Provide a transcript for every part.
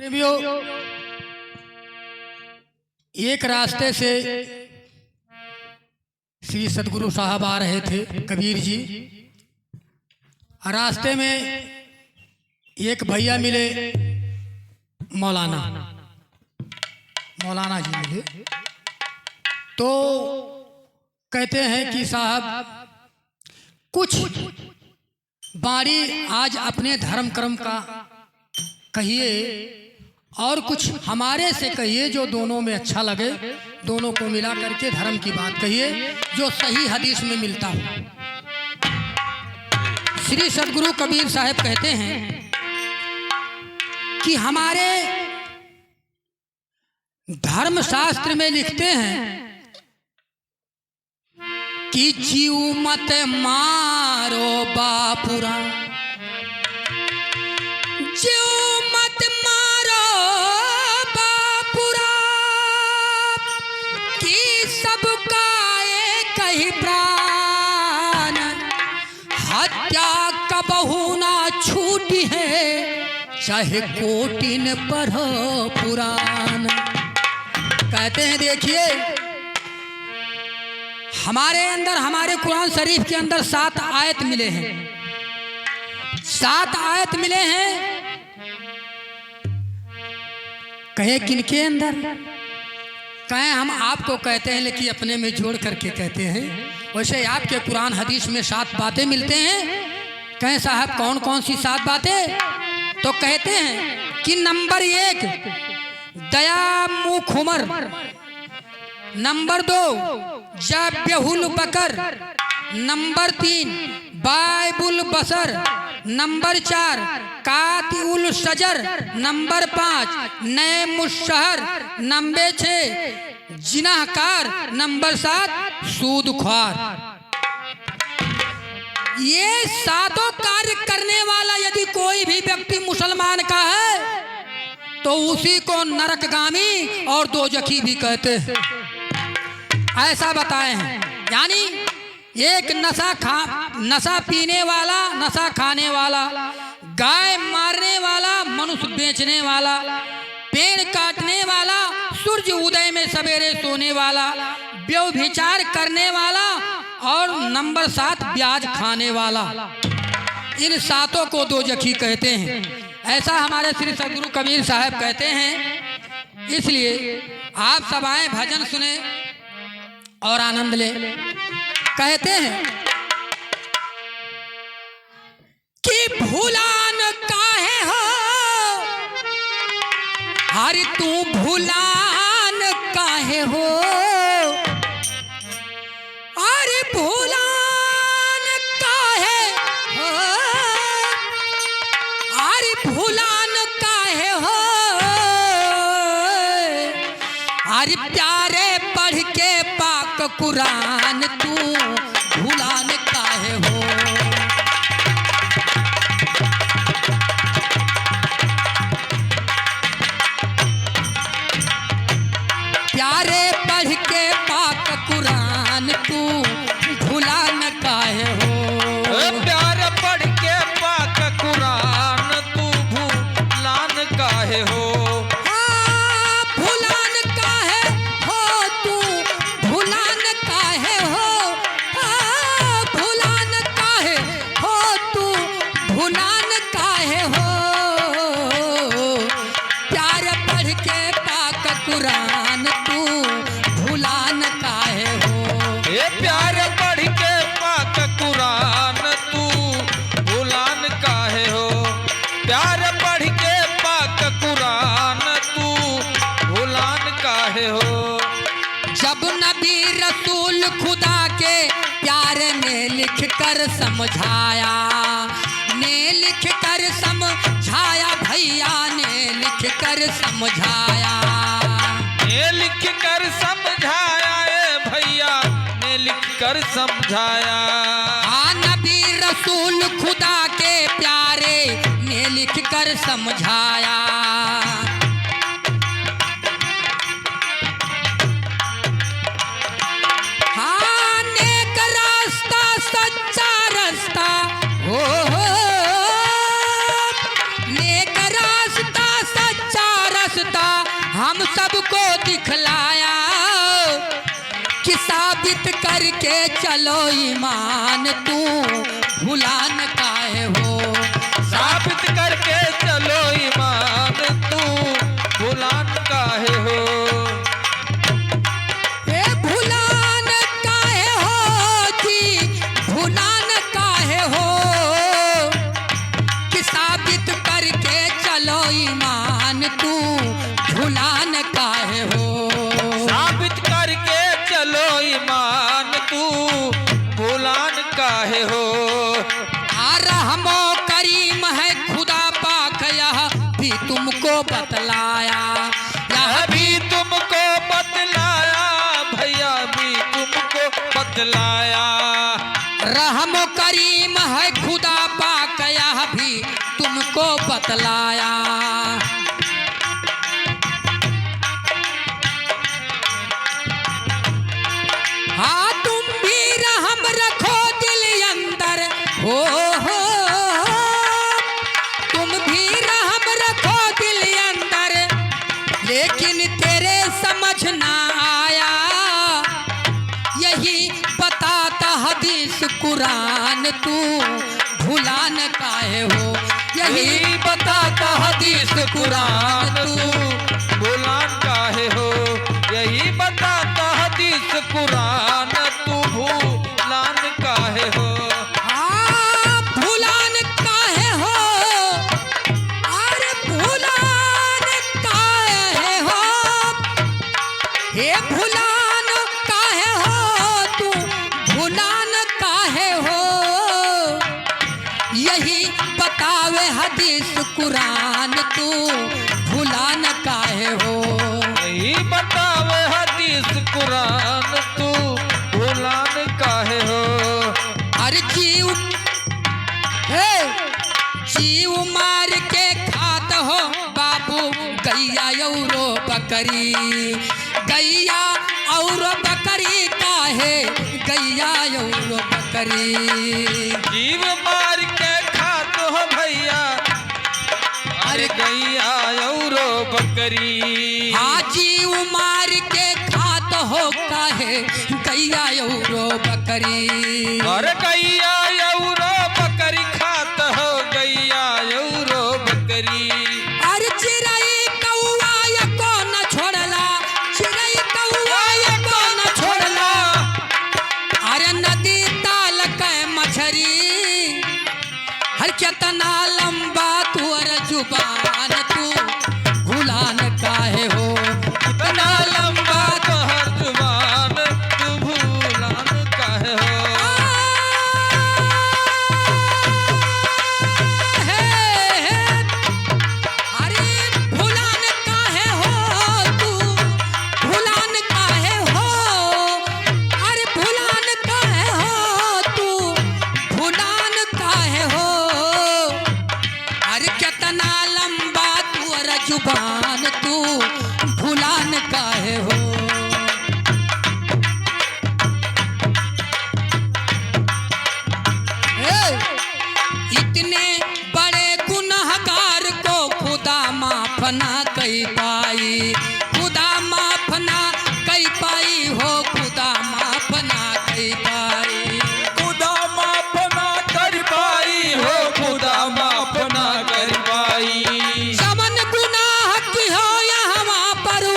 प्रेमियों, एक रास्ते से श्री सदगुरु साहब आ रहे थे कबीर जी। रास्ते में एक भैया मिले, मौलाना जी मिले। तो कहते हैं कि साहब कुछ बारी आज अपने धर्म कर्म का कहिए और कुछ हमारे से कहिए जो दोनों में अच्छा लगे, दोनों को मिला करके धर्म की बात कहिए जो सही हदीस में मिलता हो। श्री सदगुरु कबीर साहब कहते हैं कि हमारे धर्म शास्त्र में लिखते हैं कि जीव मत मारो बापुरा, जीव मत मारो बापुरा, कि सबका एक ही प्राण, हत्या कबहू ना छूटी है चाहे कोटिन पढ़ो पुराण। कहते हैं देखिए हमारे अंदर, हमारे कुरान शरीफ के अंदर 7 आयत मिले हैं, 7 आयत मिले हैं। कहे किनके अंदर? कहे हम आपको कहते हैं लेकिन अपने में जोड़ करके कहते हैं। वैसे आपके कुरान हदीस में 7 बातें मिलते हैं। कहे साहब कौन कौन सी 7 बातें? तो कहते हैं कि नंबर 1 दया मुख उमर, नंबर 2 जब्यहुल बकर, नंबर 3 बाइबुल बसर, नंबर 4 कातिउल सजर, नंबर 5 नए मुशहर, नंबर 6 जिनाहकार, नंबर 7 सूदख्वार। ये 7 कार्य करने वाला यदि कोई भी व्यक्ति मुसलमान का है तो उसी को नरकगामी और दोजखी भी कहते हैं, ऐसा बताए हैं। यानी एक नशा पीने वाला, नशा खाने वाला, गाय मारने वाला, मनुष्य बेचने वाला, पेड़ काटने वाला, सूर्य उदय में सवेरे सोने वाला, व्यभिचार करने वाला और नंबर 7 ब्याज खाने वाला, इन 7 को दोजखी कहते हैं। ऐसा हमारे श्री सदगुरु कबीर साहब कहते हैं। इसलिए आप सब आए, भजन सुने और आनंद ले। कहते हैं कि भूलान काहे हो, अरे तू भूलान काहे हो, अरे भूलान काहे हो, अरे भूलान काहे हो, अरे प्यारे पढ़ के पाक कुरान तू भूलान काहे हो। प्यारे पढ़ के पाक कुरान तू भूलान काहे हो। प्यारे पढ़ के पाक कुरान तू भूलान काहे हो। कुरान तू भूलान काहे हो। ये प्यारे पढ़ के पाक कुरान तू भूलान काहे हो। प्यारे पढ़ के पाक कुरान तू भूलान काहे हो। जब नबी रसूल खुदा के प्यारे ने लिख कर समझाया, ने लिख कर समझाया, भैया ने लिख कर समझाया, लिख कर समझाया, भैया ने लिख कर समझाया। नबी रसूल खुदा के प्यारे ने लिख कर समझाया। हाँ नेक रास्ता सच्चा रास्ता हो, नेक रास्ता सच्चा सबको दिखलाया कि साबित करके चलो ईमान तू भुला न काहे हो। साबित करके चलो ईमान तू भुला न काहे हो। ए भुला न काहे हो जी, भुला न काहे हो कि साबित करके चलो ईमान तू भुला न काहे हो। साबित करके चलो ईमान तू भुला न काहे हो। रहमो करीम है खुदा पाक यह भी तुमको बतलाया, यह भी तुमको बतलाया भैया भी तुमको बतलाया। रहमो करीम है खुदा पाक यह भी तुमको बतलाया। हाँ तुम भी रहम रखो दिल अंदर हो, तुम भी रहम रखो दिल अंदर, लेकिन तेरे समझ ना आया यही बताता हदीस कुरान तू भुला न काहे हो। यही बताता हदीस कुरान तू भुला न काहे हो। यही बताता हदीस कुरान तू भुला न काहे हो। हाँ भुला न काहे हो, अरे भुला न काहे हो, हे भुला न काहे हो तू भुला न काहे हो। यही बतावे हदीस कुरान तू भुला न काहे हो। यही बतावे हदीस कुरान तू भुला न काहे हो। अरे जीव हे जीव मार के खात हो बाबू गैया औरो बकरी, गैया और बकरी काहे गैया और बकरी। जीव मार के खात हो भैया अरे गैया औरो बकरी। हाँ जीव मार के खात हो काहे गैया और बकरी। अरे गैया औरो बकरी खात हो गैया औरो बकरी। अरे चिड़ै कौआ ये को न छोड़ला, चिड़ै कौआ ये को न छोड़ला। अरे नदी ताल के मछरी हर कितना लंबा तुअर जुबान तू भुला न काहे हो। कितना लंबा तोहर जुबान तू भुला न काहे हो। अरे भुला न काहे हो तू भुला न काहे हो, अरे भुला न काहे हो तू भुला न काहे हो। अरे कितना लंबा तुअर जुबान तू भुला न काहे हो। इतने बड़े गुनहगार को खुदा माफ ना कई पाई, खुदा माफ ना कई पाई हो, खुदा माफ ना कई पाई। खुदा माफ ना कर पाई हो खुदा माफ ना कर पाई। जवन गुनाह की हो यहाँ पर,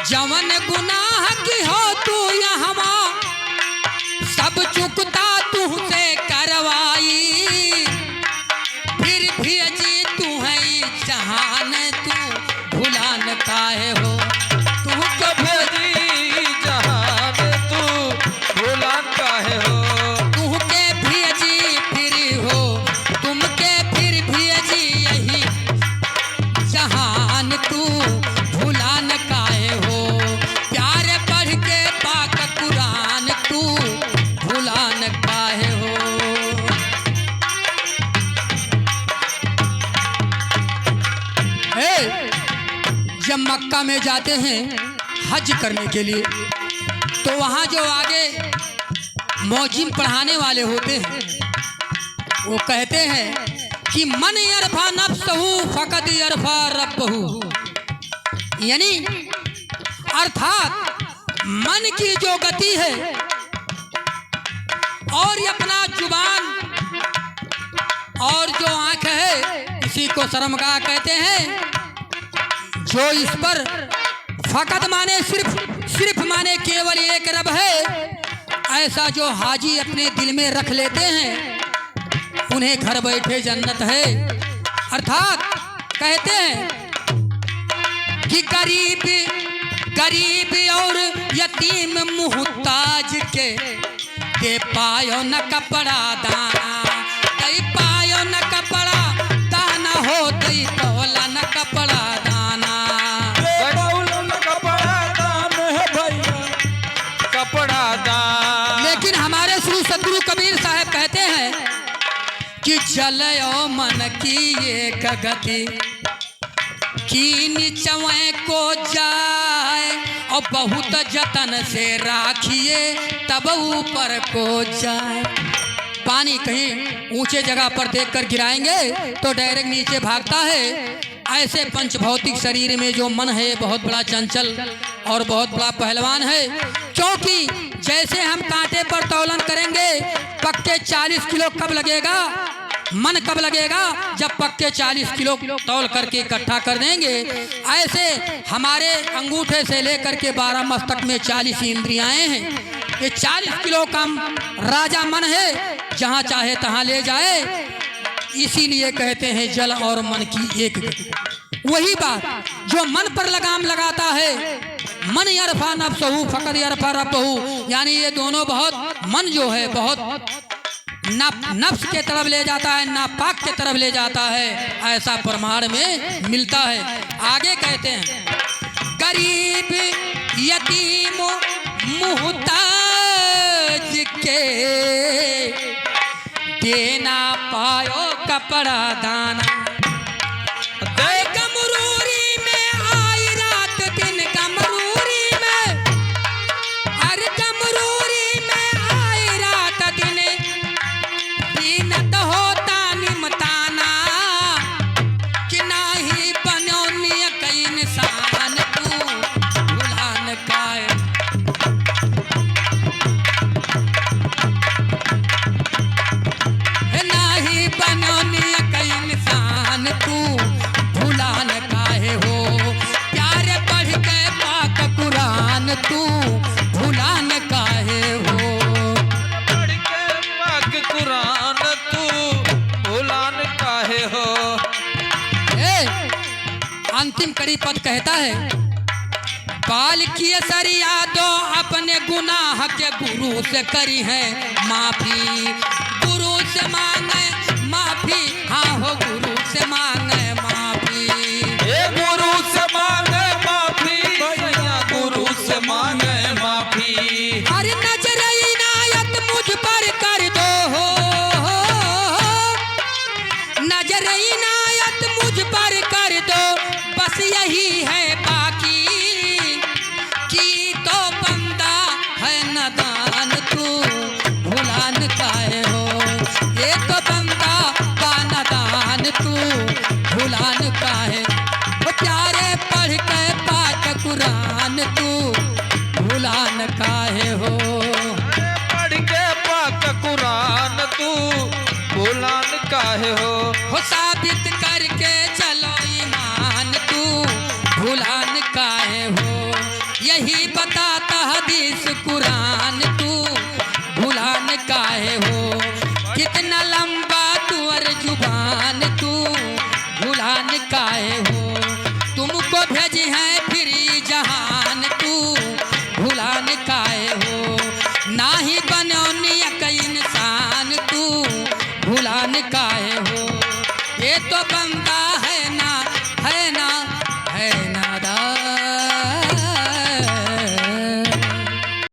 जवन गुनाह की हो तू यहाँ सब चुकता तुझसे करवाई, फिर भी अजी तू है जहान तू भुला न काहे हो। तू कभी जी जहान तू भुला न काहे हो। तू के भी अजी फिर हो, तुम के फिर भी अजी यही जहान तू भुला न काहे हो। प्यार पढ़ के पाक कुरान तू भुला न काहे हो। जब मक्का में जाते हैं हज करने के लिए तो वहाँ जो आगे मौजिम पढ़ाने वाले होते हैं वो कहते हैं कि मन यरफा नफ्सहू फकद यरफा रब्बहू, यानी अर्थात मन की जो गति है और ये अपना जुबान और जो आंख है, इसी को शर्मगाह कहते हैं। जो इस पर फकत माने सिर्फ माने केवल एक रब है, ऐसा जो हाजी अपने दिल में रख लेते हैं, उन्हें घर बैठे जन्नत है। अर्थात कहते हैं कि गरीब और यतीम मुहताज के दे पायो न कपड़ा दाना, दे पायो न कपड़ा दाना हो, दे तोला न कपड़ा दाना, कपड़ा दान है भैया, कपड़ा दान। लेकिन हमारे श्री सदगुरु कबीर साहब कहते हैं कि चलो मन की एक गति की नीचवे को जाए और बहुत जतन से राखिए तब ऊपर को जाए। पानी कहीं ऊंचे जगह पर देखकर गिराएंगे तो डायरेक्ट नीचे भागता है। ऐसे पंच भौतिक शरीर में जो मन है बहुत बड़ा चंचल और बहुत बड़ा पहलवान है, क्योंकि जैसे हम कांटे पर तौलन करेंगे पक्के 40 किलो कब लगेगा, मन कब लगेगा, जब पक्के 40 किलो तौल करके इकट्ठा कर देंगे। ऐसे हमारे अंगूठे से लेकर के 12 मस्तक में 40 इंद्रियाएं हैं। ये 40 किलो का राजा मन है, जहाँ चाहे तहाँ ले जाए। इसीलिए कहते हैं जल और मन की एक गति। वही बात जो मन पर लगाम लगाता है, मन यरफा नफ्सहू फकद यरफा रब्बहू, यानी ये दोनों बहुत, मन जो है बहुत नफ्स के तरफ ले जाता है, नापाक के तरफ ले जाता है, ऐसा प्रमाण में मिलता है। आगे कहते हैं गरीब यतीम मुहताज के देना पायो कपड़ा दाना, गमरूरी में आई रात दिन, गमरूरी में, अरे गमरूरी में आई रात दिन, दीनत होता निमताना कि नाही बनो नियक इंसान तू भुलान काए, नाही बनो नियक इंसान तू भुलान काहे हो, प्यार पढ़ के पाक कुरान तू भुलान काहे हो, पढ़ के पाक कुरान तू भुलान काहे हो। अंतिम कड़ी पद कहता है बाल किए सरिया दो अपने गुनाह के गुरु से करी है माफी, गुरु से मांगे माफी, हाँ हो गुरु से मांगे माफी, गुरु से मांगे माफी भैया, गुरु से मांगे माफी। अरे नजर इनायत मुझ पर कर दो हो, नजर इनायत मुझ पर कर दो, बस यही